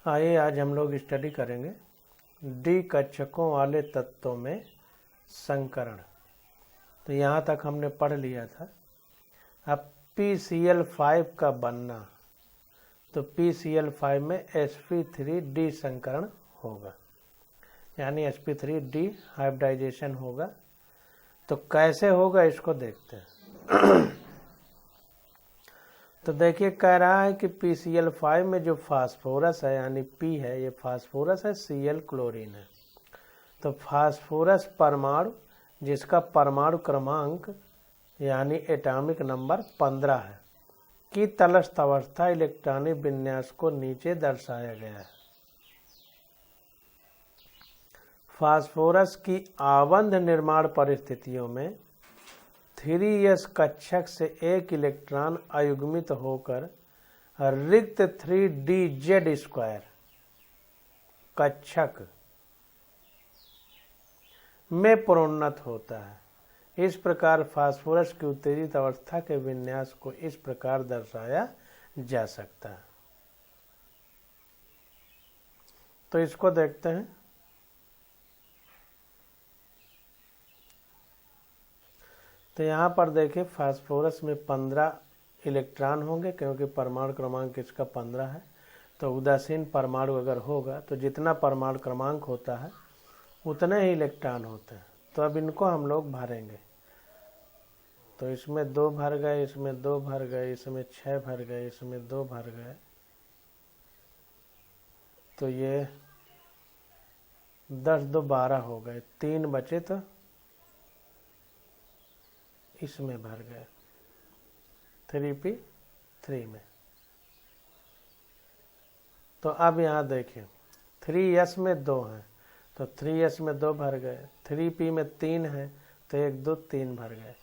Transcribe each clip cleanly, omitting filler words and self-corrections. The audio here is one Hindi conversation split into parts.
आइए आज हम लोग स्टडी करेंगे डी कक्षकों वाले तत्वों में संकरण। तो यहाँ तक हमने पढ़ लिया था। अब PCl5 का बनना, तो PCl5 में sp3d संकरण होगा, यानी sp3d हाइब्रिडाइजेशन होगा। तो कैसे होगा इसको देखते हैं। तो देखिए कह रहा है कि PCl5 में जो फास्फोरस है यानी P है, ये फास्फोरस है, Cl क्लोरीन है। तो फास्फोरस परमाणु जिसका परमाणु क्रमांक यानी एटॉमिक नंबर 15 है की तटस्थ अवस्था इलेक्ट्रॉनिक विन्यास को नीचे दर्शाया गया है। फास्फोरस की आबंध निर्माण परिस्थितियों में 3s कक्षक से एक इलेक्ट्रॉन अयुग्मित होकर रिक्त 3dz² कक्षक में प्रोन्नत होता है। इस प्रकार फास्फोरस की उत्तेजित अवस्था के विन्यास को इस प्रकार दर्शाया जा सकता है। तो इसको देखते हैं। तो यहाँ पर देखिए फास्फोरस में 15 इलेक्ट्रॉन होंगे क्योंकि परमाणु क्रमांक इसका 15 है। तो उदासीन परमाणु अगर होगा तो जितना परमाणु क्रमांक होता है उतने ही इलेक्ट्रॉन होते हैं। तो अब इनको हम लोग भरेंगे। तो इसमें 2 भर गए, इसमें 2 भर गए, इसमें 6 भर गए, इसमें 2 भर गए। तो ये 10 2 12 हो गए, 3 बचे तो इसमें भर गए 3p3 में। तो अब यहाँ देखिए 3s में 2 हैं तो 3s में 2 भर गए, 3p में 3 है तो 1 2 3 भर गए।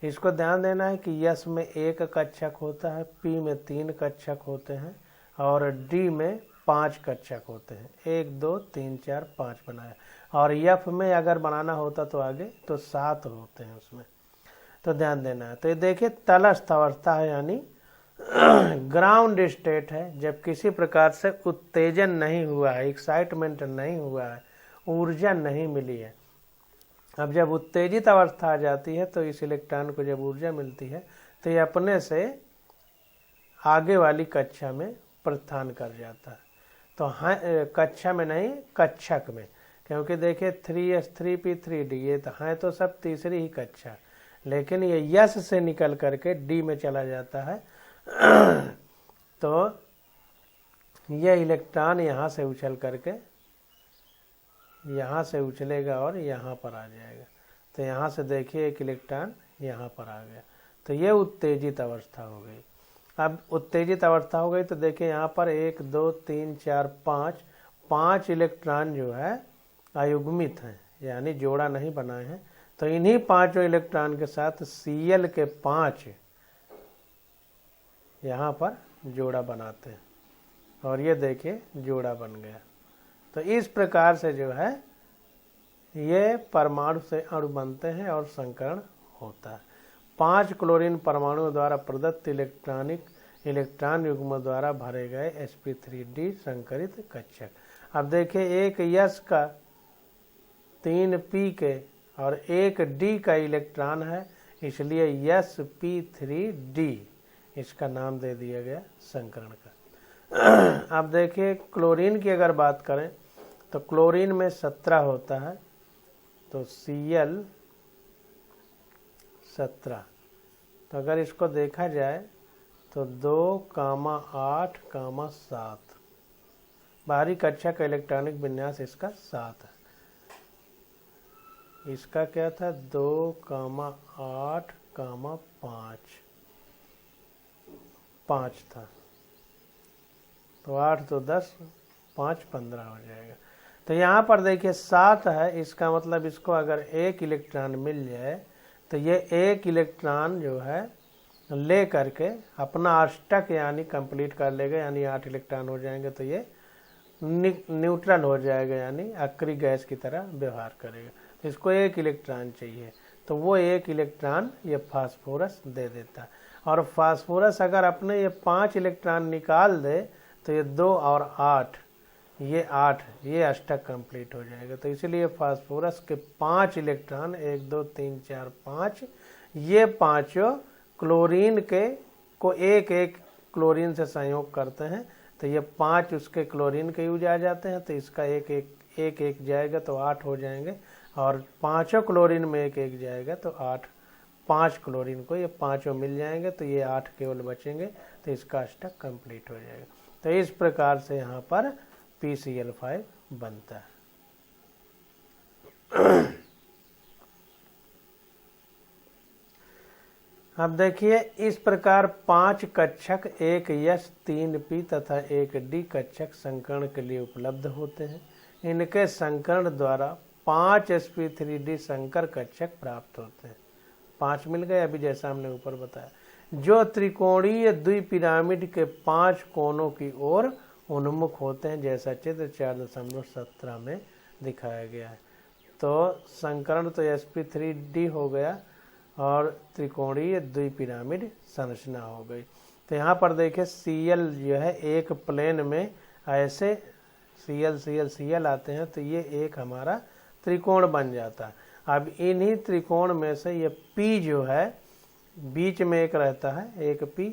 इसको ध्यान देना है कि s में 1 कक्षक होता है, p में 3 कक्षक होते हैं और d में 5 कक्षक होते हैं। 1 2 3 4 5 बनाया। और f में अगर बनाना होता तो आगे तो 7 होते हैं उसमें। तो ध्यान देना है। तो ये देखिए तटस्थ अवस्था है यानी ग्राउंड स्टेट है, जब किसी प्रकार से उत्तेजन नहीं हुआ है, एक्साइटमेंट नहीं हुआ है, ऊर्जा नहीं मिली है। अब जब उत्तेजित अवस्था आ जाती है तो इस इलेक्ट्रॉन को जब ऊर्जा मिलती है तो ये अपने से आगे वाली कक्षा में प्रस्थान कर जाता है। तो हाँ, कक्षा में नहीं कक्षक में, क्योंकि देखिए 3s 3p3d ये तो है तो सब तीसरी ही कक्षा, लेकिन ये यस से निकल करके डी में चला जाता है। तो ये इलेक्ट्रॉन यहाँ से उछल करके यहाँ से उछलेगा और यहाँ पर आ जाएगा। तो यहाँ से देखिए एक इलेक्ट्रॉन यहाँ पर आ गया। तो ये उत्तेजित अवस्था हो गई। अब उत्तेजित अवस्था हो गई तो देखिए यहाँ पर 1 2 3 4 5 इलेक्ट्रॉन जो है अयुग्मित हैं, यानी जोड़ा नहीं बनाए हैं। तो इन्हीं 5 इलेक्ट्रॉन के साथ Cl के 5 यहाँ पर जोड़ा बनाते हैं और ये देखिए जोड़ा बन गया। तो इस प्रकार से जो है ये परमाणु से अणु बनते हैं और संकरण होता है। 5 क्लोरीन परमाणुओं द्वारा प्रदत्त इलेक्ट्रॉन युग्म द्वारा भरे गए sp3d संकरित कक्षक। अब देखिए एक यस का 3 p के और एक D का इलेक्ट्रॉन है, इसलिए sp3d इसका नाम दे दिया गया संकरण का। अब देखिए क्लोरीन की अगर बात करें तो क्लोरीन में 17 होता है, तो Cl 17। तो अगर इसको देखा जाए तो 2, 8, 7 बाहरी कक्षा का इलेक्ट्रॉनिक विन्यास इसका 7 है। इसका क्या था 2, 8, 5 था। तो 8 तो 10, 5 15 हो जाएगा। तो यहाँ पर देखिए 7 है, इसका मतलब इसको अगर एक इलेक्ट्रॉन मिल जाए तो ये एक इलेक्ट्रॉन जो है ले करके अपना अष्टक यानी कंप्लीट कर लेगा, यानी 8 इलेक्ट्रॉन हो जाएंगे। तो ये न्यूट्रल हो जाएगा, यानी अक्रिय गैस की तरह व्यवहार करेगा। इसको एक इलेक्ट्रॉन चाहिए तो वो एक इलेक्ट्रॉन ये फास्फोरस दे देता है। और फास्फोरस अगर अपने ये 5 इलेक्ट्रॉन निकाल दे तो ये 2 और 8 ये 8, ये अष्टक कंप्लीट हो जाएगा। तो इसलिए फास्फोरस के 5 इलेक्ट्रॉन 1 2 3 4 5, ये पांचों क्लोरीन के को एक एक क्लोरीन से संयोग करते हैं, तो ये 5 उसके क्लोरीन के यूज आ जाते हैं, तो इसका एक एक जाएगा तो 8 हो जाएंगे, और पांचों क्लोरीन में एक एक जाएगा तो 8, 5 क्लोरीन को ये पांचों मिल जाएंगे, तो ये 8 केवल बचेंगे, तो इसका अष्टक कंप्लीट हो जाएगा। तो इस प्रकार से यहाँ पर PCl5 बनता है। अब देखिए इस प्रकार 5 कक्षक, एक यस 3p तथा एक डी कक्षक संकरण के लिए उपलब्ध होते हैं। इनके संकरण द्वारा 5 sp3d संकर कक्षक प्राप्त होते हैं। 5 मिल गए अभी, जैसा हमने ऊपर बताया, जो त्रिकोणीय द्विपिरामिड के 5 कोनों की ओर उन्मुख होते हैं, जैसा चित्र 4.17 में दिखाया गया है। तो संकरण तो sp3d हो गया और त्रिकोणीय द्विपिरामिड संरचना हो गई। तो यहाँ पर देखिए Cl जो है एक प्लेन में ऐसे Cl आते हैं, तो ये एक हमारा त्रिकोण बन जाता है। अब इन्हीं त्रिकोण में से ये P जो है बीच में एक रहता है, एक P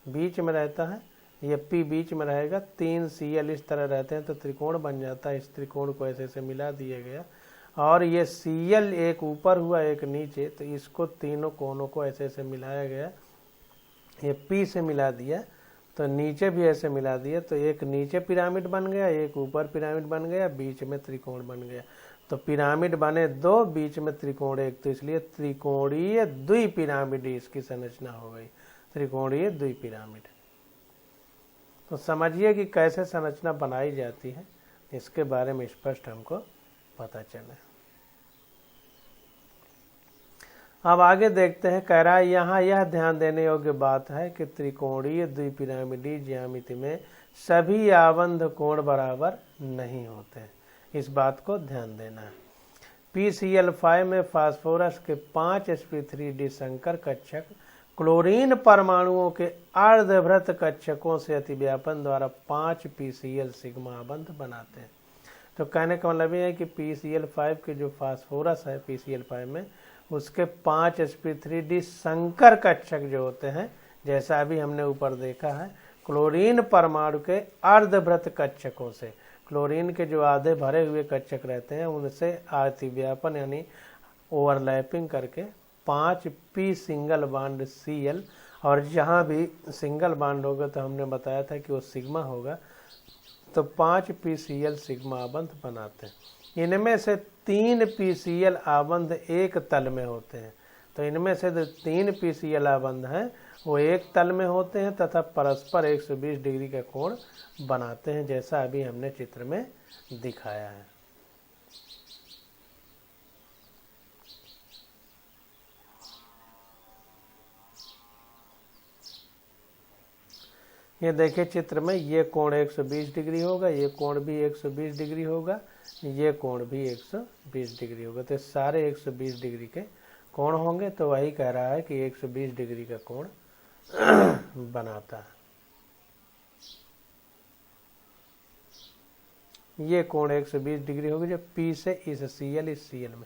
बीच में रहता है, ये P बीच में रहेगा, 3 Cl इस तरह रहते हैं, तो त्रिकोण बन जाता है। इस त्रिकोण को ऐसे ऐसे मिला दिया गया, और ये Cl एक ऊपर हुआ एक नीचे, तो इसको तीनों कोनों को ऐसे ऐसे मिलाया गया। ये P से मिला दिया तो नीचे भी ऐसे मिला दिया, तो एक नीचे पिरामिड बन गया, एक ऊपर पिरामिड बन गया, बीच में त्रिकोण बन गया। तो पिरामिड बने 2, बीच में त्रिकोण 1, तो इसलिए त्रिकोणीय द्विपिरामिड इसकी संरचना हो गई, त्रिकोणीय द्विपिरामिड। तो समझिए कि कैसे संरचना बनाई जाती है, इसके बारे में स्पष्ट हमको पता चले। अब आगे देखते हैं, कह रहा है यहाँ यह ध्यान देने योग्य बात है कि त्रिकोणीय द्विपिरामिडी ज्यामिति में सभी आबंध कोण बराबर नहीं होते हैं, इस बात को ध्यान देना है। PCl5 में फास्फोरस के 5 sp3d संकर कक्षक क्लोरीन परमाणुओं के अर्धवृत्त कक्षकों से अतिव्यापन द्वारा 5 PCl सिग्मा आबंध बनाते हैं। तो कहने का मतलब ये है कि PCl5 के जो फास्फोरस है PCl5 में, उसके 5 sp3d संकर कक्षक जो होते हैं, जैसा अभी हमने ऊपर देखा है, क्लोरीन परमाणु के अर्धवृत्त कक्षकों से, क्लोरीन के जो आधे भरे हुए कक्षक रहते हैं उनसे अतिव्यापन यानी ओवरलैपिंग करके 5 p सिंगल बाड Cl, और जहाँ भी सिंगल बाड होगा तो हमने बताया था कि वो सिग्मा होगा, तो 5 PCl सिग्मा आबंध बनाते हैं। इनमें से 3 PCl आबंध एक तल में होते हैं। तो इनमें से जो 3 PCl आबंध हैं वो एक तल में होते हैं तथा परस्पर 120 डिग्री का कोण बनाते हैं, जैसा अभी हमने चित्र में दिखाया है। ये देखिए चित्र में, ये कोण 120 डिग्री होगा, ये कोण भी 120 डिग्री होगा, ये कोण भी 120 डिग्री होगा, तो सारे 120 डिग्री के कोण होंगे। तो वही कह रहा है कि 120 डिग्री का कोण बनाता है। ये कोण 120 डिग्री होगी जो P से इस Cl में,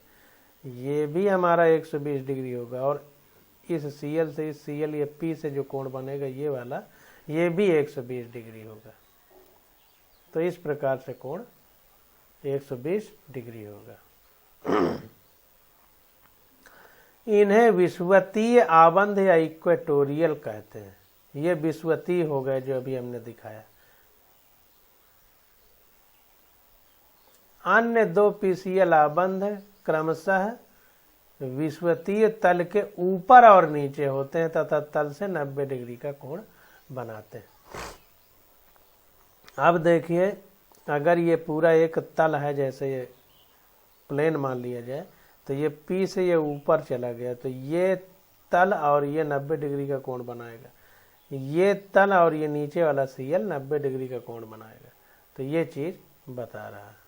ये भी हमारा 120 डिग्री होगा, और इस Cl से इस Cl या P से जो कोण बनेगा ये वाला, ये भी 120 डिग्री होगा। तो इस प्रकार से कोण 120 डिग्री होगा। इन्हें विषुवतीय आबंध या इक्वेटोरियल कहते हैं। ये विषुवतीय हो गए जो अभी हमने दिखाया। अन्य 2 PCl आबंध क्रमशः विषुवतीय तल के ऊपर और नीचे होते हैं तथा तल से 90 डिग्री का कोण बनाते हैं। अब देखिए, अगर ये पूरा एक तल है, जैसे ये प्लेन मान लिया जाए, तो ये P से ये ऊपर चला गया, तो ये तल और ये 90 डिग्री का कोण बनाएगा, ये तल और ये नीचे वाला Cl 90 डिग्री का कोण बनाएगा। तो ये चीज बता रहा है।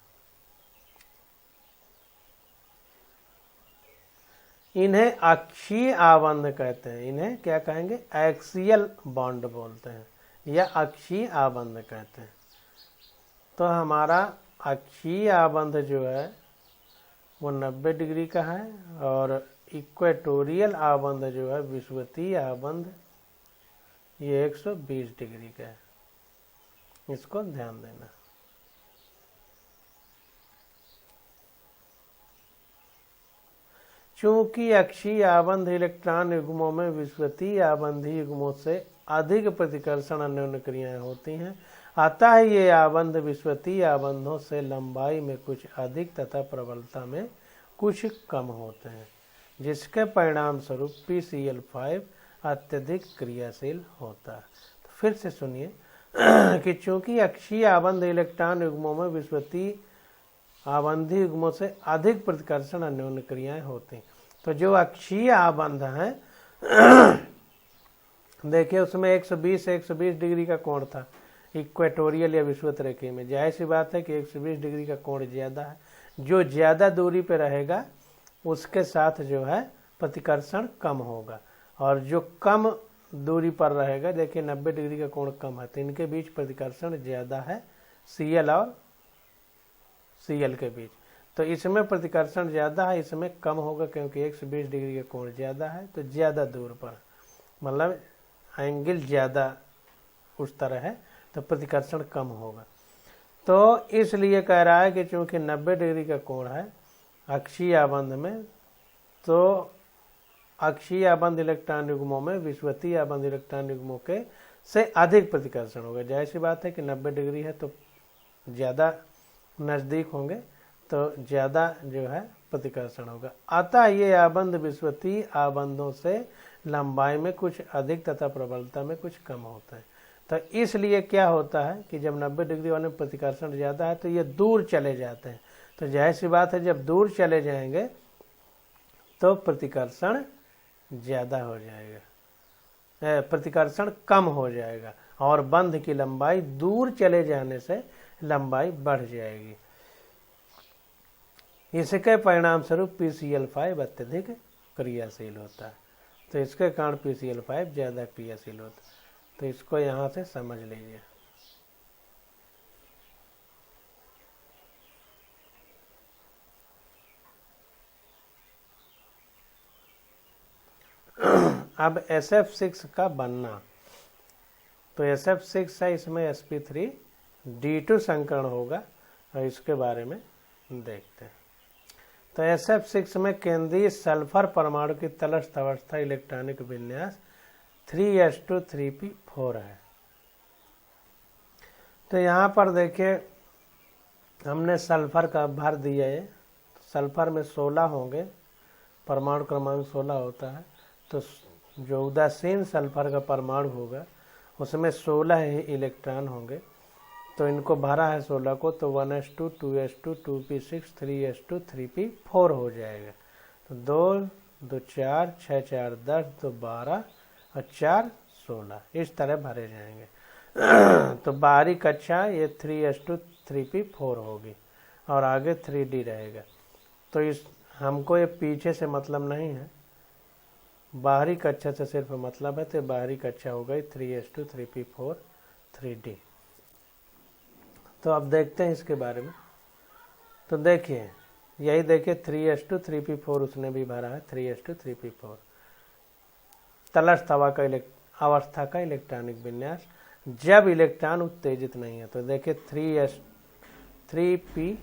इन्हें अक्षीय आबंध कहते हैं। इन्हें क्या कहेंगे? एक्सियल बॉन्ड बोलते हैं या अक्षीय आबंध कहते हैं। तो हमारा अक्षीय आबंध जो है वो 90 डिग्री का है और इक्वेटोरियल आबंध जो है विषुवतीय आबंध ये 120 डिग्री का है। इसको ध्यान देना। चूंकि अक्षीय आबंध इलेक्ट्रॉन युग्मों में विषुवतीय आबंधी युग्मों से अधिक प्रतिकर्षण अन्योन्य क्रियाएं होती हैं, अतः ये आबंध विषुवतीय आबंधों से लंबाई में कुछ अधिक तथा प्रबलता में कुछ कम होते हैं, जिसके परिणाम स्वरूप PCl5 अत्यधिक क्रियाशील होता है। तो फिर से सुनिए कि चूंकि अक्षीय आबंध इलेक्ट्रॉन युग्मों में विषुवतीय आबंधी युग्मों से अधिक प्रतिकर्षण अन्योन्य क्रियाएं होती हैं, तो जो अक्षीय आबंध है देखिए उसमें 120 डिग्री का कोण था इक्वेटोरियल या विषुवत रेखा में। जाहिर सी बात है कि 120 डिग्री का कोण ज्यादा है, जो ज्यादा दूरी पे रहेगा उसके साथ जो है प्रतिकर्षण कम होगा, और जो कम दूरी पर रहेगा, देखिए 90 डिग्री का कोण कम है तो इनके बीच प्रतिकर्षण ज्यादा है Cl और Cl के बीच। तो इसमें प्रतिकर्षण ज्यादा है, इसमें कम होगा क्योंकि 120 डिग्री का कोण ज्यादा है, तो ज्यादा दूर पर मतलब एंगल ज्यादा उस तरह है तो प्रतिकर्षण कम होगा। तो इसलिए कह रहा है कि चूंकि 90 डिग्री का कोण है अक्षीय आबंध में, तो अक्षीय आबंध इलेक्ट्रॉन युग्मों में विषुवतीय आबंध इलेक्ट्रॉन युग्मों के से अधिक प्रतिकर्षण होगा। जाहिर सी बात है कि 90 डिग्री है तो ज्यादा नजदीक होंगे तो ज्यादा जो है प्रतिकर्षण होगा। अतः ये आबंध विषुवतीय आबंधों से लंबाई में कुछ अधिक तथा प्रबलता में कुछ कम होता है। तो इसलिए क्या होता है कि जब 90 डिग्री वाले में प्रतिकर्षण ज्यादा है तो ये दूर चले जाते हैं, तो जाहिर सी बात है जब दूर चले जाएंगे तो प्रतिकर्षण ज्यादा हो जाएगा, प्रतिकर्षण कम हो जाएगा और बंध की लंबाई दूर चले जाने से लंबाई बढ़ जाएगी। इसके परिणाम स्वरूप PCl5 अत्यधिक क्रियाशील होता है, तो इसके कारण PCl5 ज्यादा क्रियाशील होता है। तो इसको यहां से समझ लीजिए। अब SF6 का बनना, तो SF6 है, इसमें sp3D2 संकरण होगा और इसके बारे में देखते हैं। तो SF6 में केंद्रीय सल्फर परमाणु की तलस्थ अवस्था इलेक्ट्रॉनिक विन्यास 3s2 3p4 है। तो यहाँ पर देखिए हमने सल्फर का भर दिया है, तो सल्फर में 16 होंगे, परमाणु क्रमांक 16 होता है, तो जो उदासीन सल्फर का परमाणु होगा उसमें 16 ही इलेक्ट्रॉन होंगे। तो इनको भरा है 16 को, तो 1s2 2s2 2p6 3s2 3p4 हो जाएगा। तो 2 2 4 6 4 10 2 12 और 4 16 इस तरह भरे जाएंगे। तो बाहरी कक्षा ये 3s2 3p4 होगी और आगे 3d रहेगा। तो इस हमको ये पीछे से मतलब नहीं है, बाहरी कक्षा से सिर्फ मतलब है, तो बाहरी कक्षा हो गई 3s2 3p4 3d। तो अब देखते हैं इसके बारे में। तो देखिए यही देखिए 3s2 3p4 उसने भी भरा है, 3s2 3p4 तलस्थ अवस्था का इलेक्ट्रॉनिक विन्यास जब इलेक्ट्रॉन उत्तेजित नहीं है। तो देखिए 3p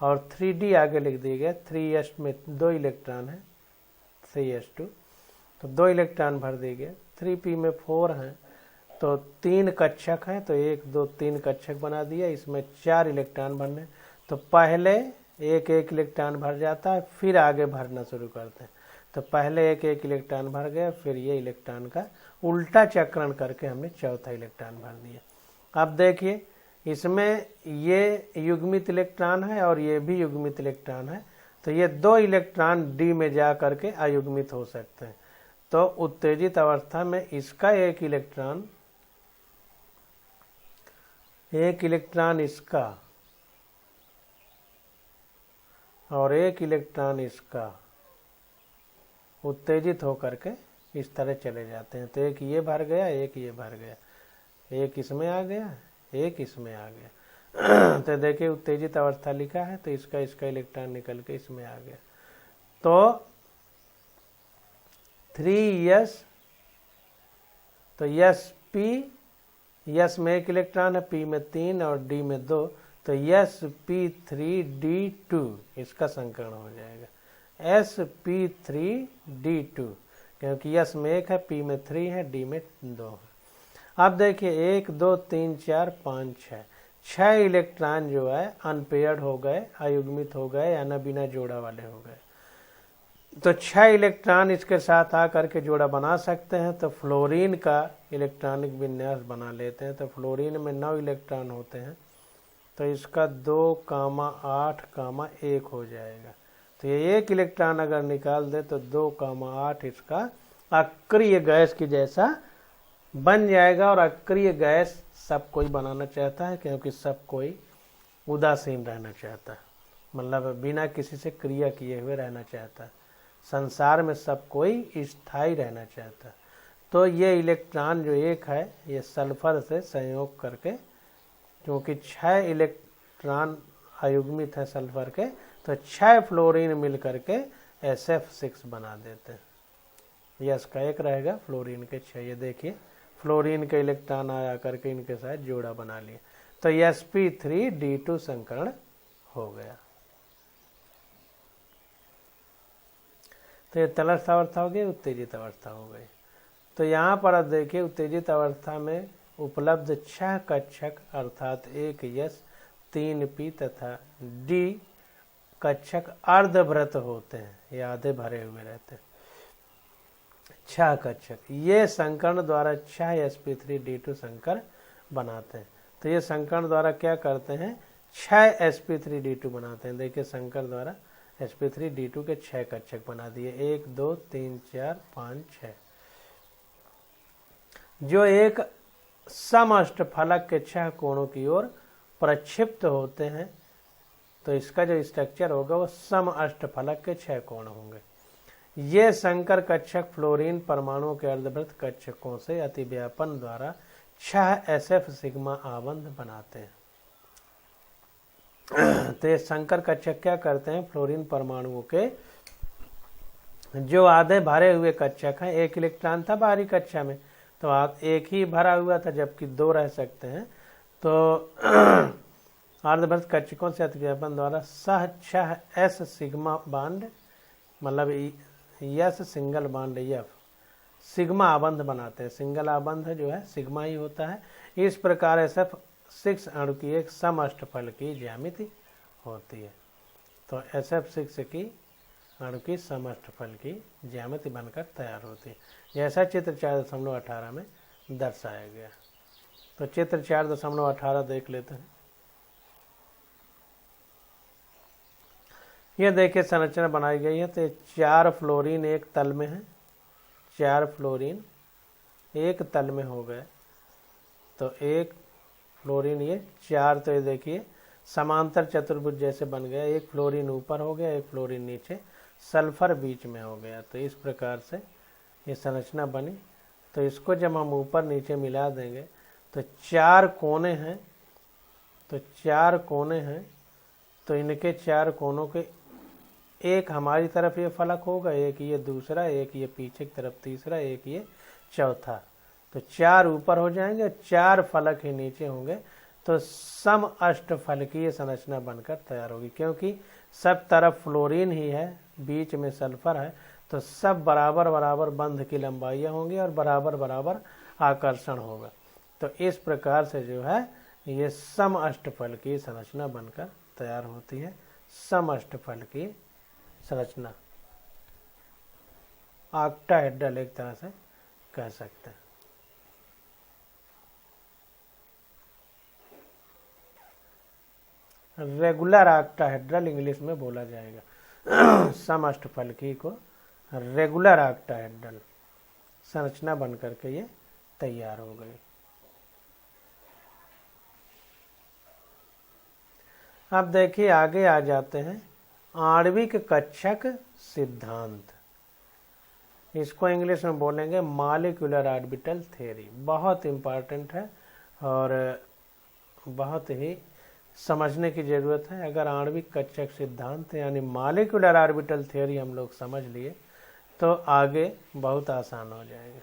और 3d आगे लिख दिए गए। 3s में 2 इलेक्ट्रॉन है 3s2, तो 2 इलेक्ट्रॉन भर दिए गए। 3p में 4 हैं तो 3 कक्षक हैं, तो 1 2 3 कक्षक बना दिया। इसमें 4 इलेक्ट्रॉन भरने, तो पहले एक इलेक्ट्रॉन भर जाता है, फिर आगे भरना शुरू करते हैं। तो पहले एक इलेक्ट्रॉन भर गया, फिर ये इलेक्ट्रॉन का उल्टा चक्रण करके हमने चौथा इलेक्ट्रॉन भर दिया। अब देखिए इसमें ये युग्मित इलेक्ट्रॉन है और ये भी युग्मित इलेक्ट्रॉन है, तो ये 2 इलेक्ट्रॉन डी में जा करके अयुग्मित हो सकते हैं। तो उत्तेजित अवस्था में इसका एक इलेक्ट्रॉन इसका और एक इलेक्ट्रॉन इसका उत्तेजित होकर के इस तरह चले जाते हैं। तो एक ये भर गया, एक ये भर गया, एक इसमें आ गया, एक इसमें आ गया। तो देखिए उत्तेजित अवस्था लिखा है, तो इसका इलेक्ट्रॉन निकल के इसमें आ गया। तो 3s, तो sp, s में 1 इलेक्ट्रॉन है, p में 3 और d में 2, तो sp3d2 इसका संकरण हो जाएगा, sp3d2, क्योंकि s में 1 है, p में 3 है, d में 2 है। अब देखिए 1 2 3 4 5 6, 6 इलेक्ट्रॉन जो है अनपेयर्ड हो गए, अयुग्मित हो गए, या न बिना जोड़ा वाले हो गए। तो 6 इलेक्ट्रॉन इसके साथ आकर के जोड़ा बना सकते हैं। तो फ्लोरीन का इलेक्ट्रॉनिक विन्यास बना लेते हैं। तो फ्लोरीन में 9 इलेक्ट्रॉन होते हैं, तो इसका 2,8,1 हो जाएगा। तो ये 1 इलेक्ट्रॉन अगर निकाल दे तो 2,8 इसका अक्रिय गैस की जैसा बन जाएगा। और अक्रिय गैस सब कोई बनाना चाहता है, क्योंकि सब कोई उदासीन रहना चाहता है, मतलब बिना किसी से क्रिया किए हुए रहना चाहता है। संसार में सब कोई स्थायी रहना चाहता है। तो ये इलेक्ट्रॉन जो 1 है, ये सल्फर से संयोग करके, क्योंकि 6 इलेक्ट्रॉन अयुग्मित है सल्फर के, तो 6 फ्लोरीन मिल करके SF6 बना देते हैं। यस का 1 रहेगा, फ्लोरीन के 6। ये देखिए फ्लोरीन के इलेक्ट्रॉन आया करके इनके साथ जोड़ा बना लिए, तो sp3d2 संकरण हो गया। तो ये तटस्थ अवस्था हो गई, उत्तेजित अवस्था हो गई। तो यहाँ पर अब देखिए उत्तेजित अवस्था में उपलब्ध 6 कक्षक अर्थात 1 S 3 P तथा D कक्षक अर्धभ्रत होते हैं, ये आधे भरे हुए रहते हैं। 6 कक्षक ये संकरण द्वारा 6 sp3d2 संकर बनाते हैं। तो ये संकरण द्वारा क्या करते हैं, 6 sp3d2 बनाते हैं। देखिए संकर द्वारा sp3d2 के 6 कक्षक बना दिए, 1 2 3 4 5 6, जो एक समअष्टफलक के 6 कोणों की ओर प्रक्षिप्त होते हैं। तो इसका जो स्ट्रक्चर होगा वो समअष्टफलक के 6 कोण होंगे। ये संकर कक्षक फ्लोरीन परमाणुओं के अर्धवृत्त कक्षकों से अतिव्यापन द्वारा 6 SF सिग्मा आबंध बनाते हैं। तो ये संकर कक्षक क्या करते हैं, फ्लोरीन परमाणुओं के जो आधे भरे हुए कक्षक हैं, 1 इलेक्ट्रॉन था बाहरी कक्षा में, तो एक ही भरा हुआ था, जबकि 2 रह सकते हैं। तो अर्धवृत्त कक्षकों से अतिव्यापन द्वारा 6 S सिग्मा बांड, मतलब S single bond F sigma आबंध बनाते हैं। सिंगल आबंध जो है सिग्मा ही होता है। इस प्रकार SF6 अणु की एक समअष्टफल की ज्यामिति होती है। तो SF6 की अणु की समअष्टफल की ज्यामिति बनकर तैयार होती है, जैसा चित्र 4.18 में दर्शाया गया। तो चित्र 4.18 देख लेते हैं। ये देखिए संरचना बनाई गई है। तो 4 फ्लोरीन एक तल में है, 4 फ्लोरीन एक तल में हो गए। तो 1 फ्लोरीन ये 4, तो ये देखिए समांतर चतुर्भुज जैसे बन गया। 1 फ्लोरीन ऊपर हो गया, 1 फ्लोरीन नीचे, सल्फर बीच में हो गया। तो इस प्रकार से ये संरचना बनी। तो इसको जब हम ऊपर नीचे मिला देंगे तो 4 कोने हैं। तो 4 कोने हैं, तो इनके 4 कोनों के एक हमारी तरफ ये फलक होगा, एक ये दूसरा, एक ये पीछे की तरफ तीसरा, एक ये चौथा। तो 4 ऊपर हो जाएंगे, 4 फलक ही नीचे होंगे। तो समअष्टफलकीय संरचना बनकर तैयार होगी, क्योंकि सब तरफ फ्लोरीन ही है, बीच में सल्फर है। तो सब बराबर बराबर बंध की लंबाइयाँ होंगी और बराबर बराबर आकर्षण होगा। तो इस प्रकार से जो है ये समअष्टफलकीय संरचना बनकर तैयार होती है। समअष्टफलकीय संरचना ऑक्टाहेड्रल एक तरह से कह सकते हैं। रेगुलर ऑक्टाहेड्रल इंग्लिश में बोला जाएगा। समअष्टफलकीय को रेगुलर ऑक्टाहेड्रल संरचना बनकर के ये तैयार हो गई। अब देखिए आगे आ जाते हैं आणविक कक्षक सिद्धांत। इसको इंग्लिश में बोलेंगे मॉलिक्यूलर ऑर्बिटल थ्योरी। बहुत इम्पॉर्टेंट है और बहुत ही समझने की ज़रूरत है। अगर आणविक कक्षक सिद्धांत यानी मॉलिक्यूलर ऑर्बिटल थ्योरी हम लोग समझ लिए तो आगे बहुत आसान हो जाएगा।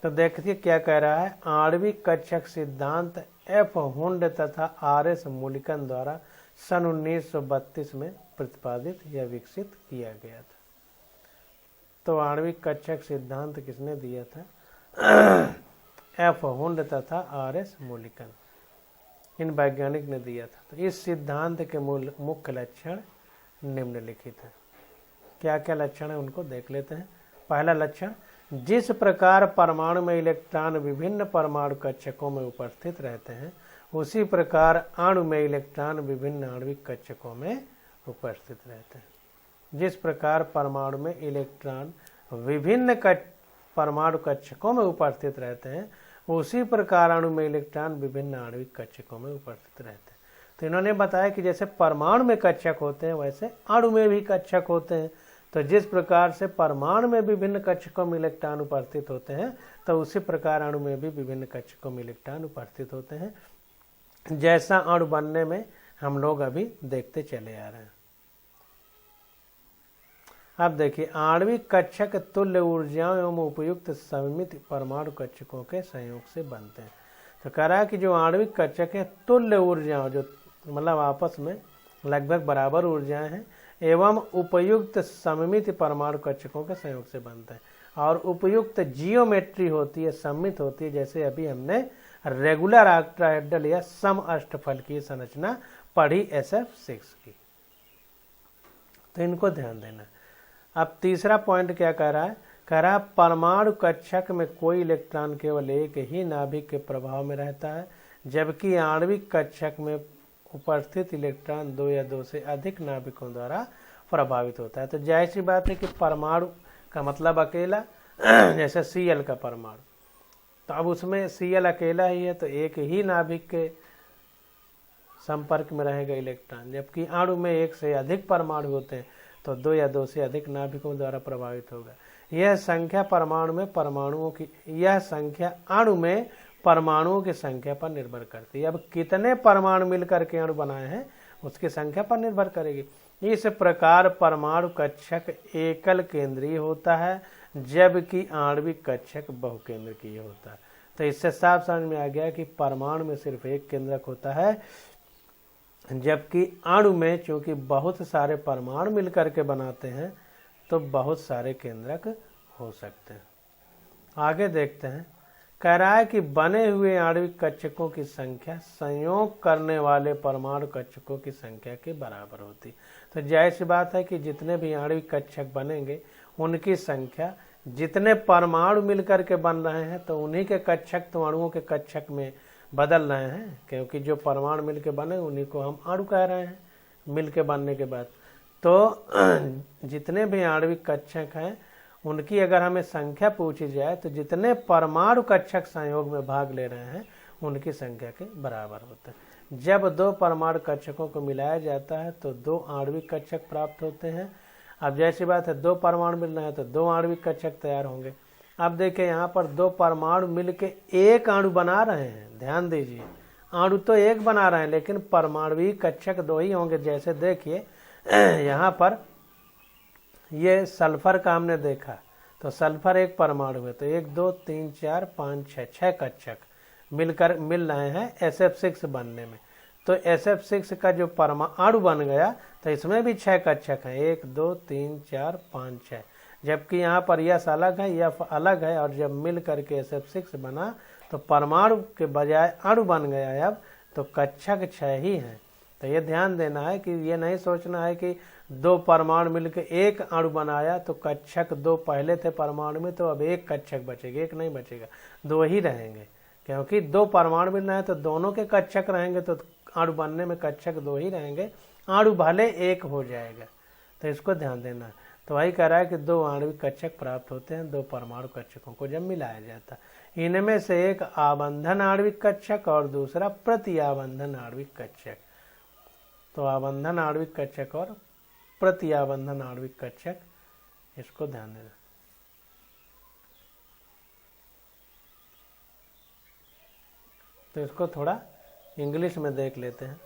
तो देखिए क्या कह रहा है, आणविक कक्षक सिद्धांत एफ हुंड तथा आर एस मूलिकन द्वारा सन 1932 में प्रतिपादित या विकसित किया गया था। तो आणविक कक्षक सिद्धांत किसने दिया था? एफ हुंड तथा आर एस मूलिकन, इन वैज्ञानिक ने दिया था। तो इस सिद्धांत के मुख्य लक्षण निम्नलिखित है। क्या क्या लक्षण है उनको देख लेते हैं। पहला लक्षण, जिस प्रकार परमाणु में इलेक्ट्रॉन विभिन्न परमाणु कक्षकों में उपस्थित रहते हैं, उसी प्रकार अणु में इलेक्ट्रॉन विभिन्न आणविक कक्षकों में उपस्थित रहते हैं। जिस प्रकार परमाणु में इलेक्ट्रॉन विभिन्न परमाणु कक्षकों में उपस्थित रहते हैं, उसी प्रकार अणु में इलेक्ट्रॉन विभिन्न आणविक कक्षकों में उपस्थित रहते हैं। तो इन्होंने बताया कि जैसे परमाणु में कक्षक होते हैं वैसे अणु में भी कक्षक होते हैं। तो जिस प्रकार से परमाणु में विभिन्न कक्षकों में इलेक्ट्रॉन उपस्थित होते हैं, तो उसी प्रकार अणु में भी विभिन्न कक्षकों में इलेक्ट्रॉन उपस्थित होते हैं, जैसा अणु बनने में हम लोग अभी देखते चले आ रहे हैं। अब देखिए, आणविक कक्षक तुल्य ऊर्जाओं एवं उपयुक्त सममित परमाणु कक्षकों के संयोग से बनते हैं। तो कह रहा है कि जो आणविक कक्षक है तुल्य ऊर्जाओं, जो मतलब आपस में लगभग बराबर ऊर्जाएं हैं, एवं उपयुक्त सममित परमाणु कक्षकों के संयोग से बनते हैं, और उपयुक्त जियोमेट्री होती है, सम्मित होती है। जैसे अभी हमने रेगुलर ऑक्टाहेड्रल या सम अष्टफलकीय संरचना पढ़ी SF6 की, तो इनको ध्यान देना। अब तीसरा पॉइंट क्या कह रहा है? कह रहा है परमाणु कक्षक में कोई इलेक्ट्रॉन केवल एक ही नाभिक के प्रभाव में रहता है, जबकि आणविक कक्षक में उपस्थित इलेक्ट्रॉन दो या दो से अधिक नाभिकों द्वारा प्रभावित होता है। तो जाहिर सी बात है कि परमाणु का मतलब अकेला, जैसे Cl का परमाणु, तो अब उसमें Cl अकेला ही है तो एक ही नाभिक के संपर्क में रहेगा इलेक्ट्रॉन, जबकि अणु में एक से अधिक परमाणु होते हैं तो दो या दो से अधिक नाभिकों द्वारा प्रभावित होगा। यह संख्या परमाणु में परमाणुओं की, यह संख्या अणु में परमाणुओं की संख्या पर निर्भर करती है। अब कितने परमाणु मिलकर के अणु बनाए हैं उसकी संख्या पर निर्भर करेगी। इस प्रकार परमाणु कक्षक एकल केंद्रीय होता है, जबकि आणविक कक्षक बहुकेंद्रकीय होता है। तो इससे साफ समझ में आ गया कि परमाणु में सिर्फ एक केंद्रक होता है, जबकि अणु में चूंकि बहुत सारे परमाणु मिलकर के बनाते हैं तो बहुत सारे केंद्रक हो सकते हैं। आगे देखते हैं। कह रहा है कि बने हुए आणविक कक्षकों की संख्या संयोग करने वाले परमाणु कक्षकों की संख्या के बराबर होती। तो जाहिर सी बात है कि जितने भी आणविक कक्षक बनेंगे उनकी संख्या, जितने परमाणु मिलकर के बन रहे हैं तो उन्हीं के कक्षक तो अणुओं के कक्षक में बदल रहे हैं, क्योंकि जो परमाणु मिल के बने उन्हीं को हम अणु कह रहे हैं मिल के बनने के बाद। तो जितने भी आणविक कक्षक हैं उनकी अगर हमें संख्या पूछी जाए तो जितने परमाणु कक्षक संयोग में भाग ले रहे हैं उनकी संख्या के बराबर होता है। जब दो परमाणु कक्षकों को मिलाया जाता है तो दो आणविक कक्षक प्राप्त होते हैं। अब जैसी बात है, दो परमाणु मिल रहे हैं तो दो आणविक कक्षक तैयार होंगे। अब देखिए यहाँ पर दो परमाणु मिलके एक अणु बना रहे हैं, ध्यान दीजिए, अणु तो एक बना रहे हैं लेकिन परमाणुवीय कक्षक दो ही होंगे। जैसे देखिए यहाँ पर ये सल्फर का हमने देखा, तो सल्फर एक परमाणु है तो 1 2 3 4 5 6 6 कक्षक मिलकर मिल रहे हैं SF6 बनने में। तो SF6 का जो परमाणु बन गया तो इसमें भी 6 कक्षक हैं, 1 2 3 4 5 6, जबकि यहाँ पर यह अलग है, यह अलग है, और जब मिल करके SF6 बना तो परमाणु के बजाय अणु बन गया अब, तो कक्षक 6 ही हैं। तो ये ध्यान देना है कि ये नहीं सोचना है कि दो परमाणु मिलकर एक अणु बनाया तो कक्षक दो पहले थे परमाणु में तो अब एक कक्षक बचेगा, एक नहीं बचेगा, दो ही रहेंगे, क्योंकि दो परमाणु मिल रहे हैं तो दोनों के कक्षक रहेंगे तो अणु बनने में कक्षक दो ही रहेंगे, अणु भले एक हो जाएगा। तो इसको ध्यान देना है। तो वही कह रहा है कि दो आणविक कक्षक प्राप्त होते हैं दो परमाणु कक्षकों को जब मिलाया जाता है। इनमें से एक आबंधन आणविक कक्षक और दूसरा प्रति आबंधन आणविक कक्षक। तो आबंधन आणविक कक्षक और प्रति आबंधन आणविक कक्षक, इसको ध्यान देना। तो इसको थोड़ा इंग्लिश में देख लेते हैं।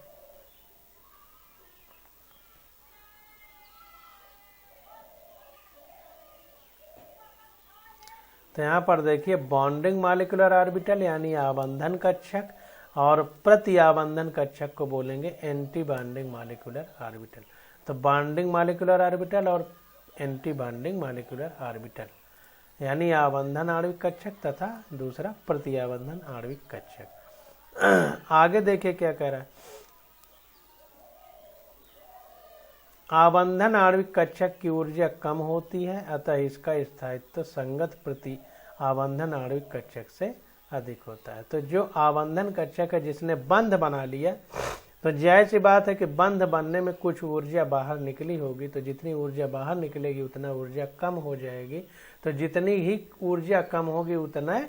तो यहाँ पर देखिए बॉन्डिंग मॉलिक्यूलर ऑर्बिटल यानी आबंधन कक्षक, और प्रति आबंधन कक्षक को बोलेंगे एंटी बॉन्डिंग मॉलिक्यूलर ऑर्बिटल। तो बॉन्डिंग मॉलिक्यूलर ऑर्बिटल और एंटी बॉन्डिंग मॉलिक्यूलर ऑर्बिटल यानी आबंधन आणविक कक्षक तथा दूसरा प्रति आबंधन आणविक कक्षक। आगे देखिए क्या कह रहा है, आबंधन आणविक कक्षक की ऊर्जा कम होती है, अतः इसका स्थायित्व संगत प्रति आबंधन आणविक कक्षक से अधिक होता है। तो जो आबंधन कक्षक है जिसने बंध बना लिया, तो जाहिर सी बात है कि बंध बनने में कुछ ऊर्जा बाहर निकली होगी, तो जितनी ऊर्जा बाहर निकलेगी उतना ऊर्जा कम हो जाएगी। तो जितनी ही ऊर्जा कम होगी उतना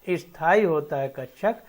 स्थायी होता है कक्षक।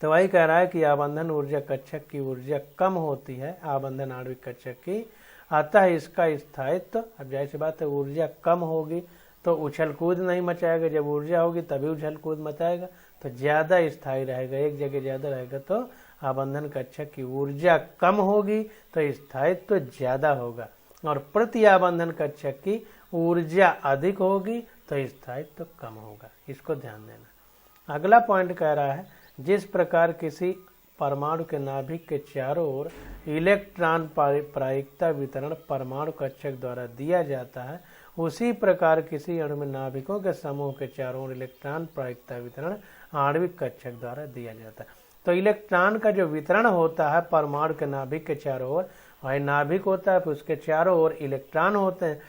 तो वही कह रहा है कि आबंधन ऊर्जा कक्षक की ऊर्जा कम होती है आबंधन आणविक कक्षक की, अतः इसका स्थायित्व, अब जाहिर सी बात है ऊर्जा कम होगी तो उछल कूद नहीं मचाएगा, जब ऊर्जा होगी तभी उछल कूद मचाएगा, तो ज्यादा स्थायी रहेगा, एक जगह ज्यादा रहेगा। तो आबंधन कक्षक की ऊर्जा कम होगी तो स्थायित्व ज्यादा होगा, और प्रति आबंधन कक्षक की ऊर्जा अधिक होगी तो स्थायित्व कम होगा। इसको ध्यान देना। अगला पॉइंट कह रहा है, जिस प्रकार किसी परमाणु के नाभिक के चारों ओर इलेक्ट्रॉन प्रायिकता वितरण परमाणु कक्षक द्वारा दिया जाता है, उसी प्रकार किसी अणु में नाभिकों के समूह के चारों ओर इलेक्ट्रॉन प्रायिकता वितरण आणविक कक्षक द्वारा दिया जाता है। तो इलेक्ट्रॉन का जो वितरण होता है परमाणु के नाभिक के चारों ओर, वही नाभिक होता है, फिर उसके चारों ओर इलेक्ट्रॉन होते हैं।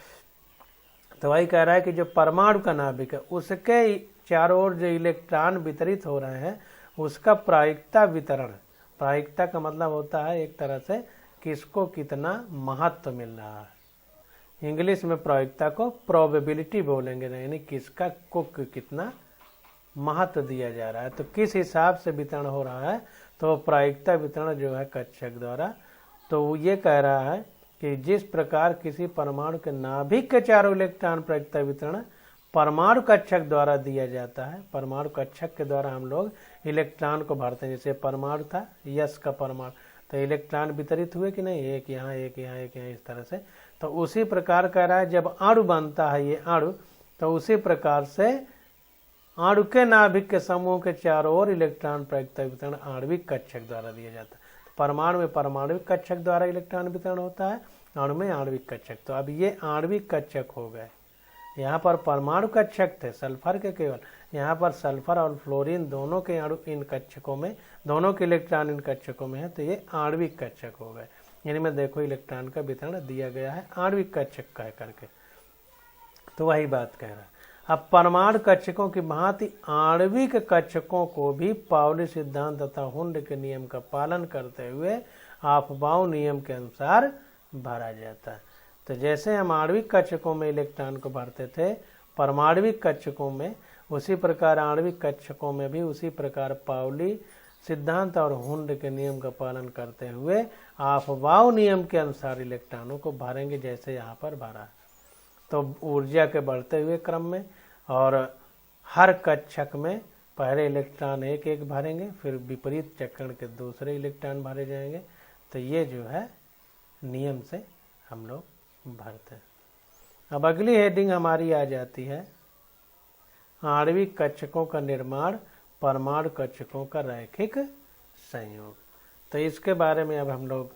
तो वही कह रहा है कि जो परमाणु का नाभिक है उसके चारों ओर जो इलेक्ट्रॉन वितरित हो रहे हैं उसका प्रायिकता वितरण, प्रायिकता का मतलब होता है एक तरह से किसको कितना महत्व मिल रहा है। इंग्लिश में प्रायिकता को प्रोबेबिलिटी बोलेंगे, यानी किसका को कितना महत्व दिया जा रहा है, तो किस हिसाब से वितरण हो रहा है, तो प्रायिकता वितरण जो है कक्षक द्वारा। तो ये कह रहा है कि जिस प्रकार किसी परमाणु के नाभिक के चारों इलेक्ट्रॉन प्रायिकता वितरण परमाणु कक्षक द्वारा दिया जाता है, परमाणु कक्षक के द्वारा हम लोग इलेक्ट्रॉन को भरते हैं। जैसे परमाणु था यस का परमाणु, तो इलेक्ट्रॉन वितरित हुए कि नहीं, एक यहाँ एक यहाँ एक यहाँ, इस तरह से। तो उसी प्रकार कह रहा है जब अणु बनता है ये अणु, तो उसी प्रकार से अणु के नाभिक के समूह के चारों ओर इलेक्ट्रॉन प्रायिकता वितरण आणविक कक्षक द्वारा दिया जाता है। परमाणु में परमाणविक कक्षक द्वारा इलेक्ट्रॉन वितरण होता है, अणु में आणविक कक्षक। तो अब ये आणविक कक्षक हो गए। यहाँ पर परमाणु कक्षक थे सल्फर के केवल, यहाँ पर सल्फर और फ्लोरीन दोनों के अणु इन कक्षकों में, दोनों के इलेक्ट्रॉन इन कक्षकों में है, तो ये आणविक कक्षक हो गए। यानी में देखो इलेक्ट्रॉन का वितरण दिया गया है आणविक कक्षक कह करके। तो वही बात कह रहा है। अब परमाणु कक्षकों की भांति आणविक कक्षकों को भी पाउली सिद्धांत तथा हुंड के नियम का पालन करते हुए अफबाउ नियम के अनुसार भरा जाता है। तो जैसे हम आणविक कक्षकों में इलेक्ट्रॉन को भरते थे परमाणविक कक्षकों में, उसी प्रकार आणविक कक्षकों में भी उसी प्रकार पाउली सिद्धांत और हुंड के नियम का पालन करते हुए अफबाउ नियम के अनुसार इलेक्ट्रॉनों को भरेंगे, जैसे यहाँ पर भरा। तो ऊर्जा के बढ़ते हुए क्रम में, और हर कक्षक में पहले इलेक्ट्रॉन एक एक भरेंगे, फिर विपरीत चक्रण के दूसरे इलेक्ट्रॉन भरे जाएंगे। तो ये जो है नियम से हम लोग भरते हैं। अब अगली हेडिंग हमारी आ जाती है आणविक कक्षकों का निर्माण परमाणु कक्षकों का रैखिक संयोग। तो इसके बारे में अब हम लोग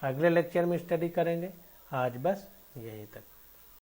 अगले लेक्चर में स्टडी करेंगे। आज बस यहीं तक।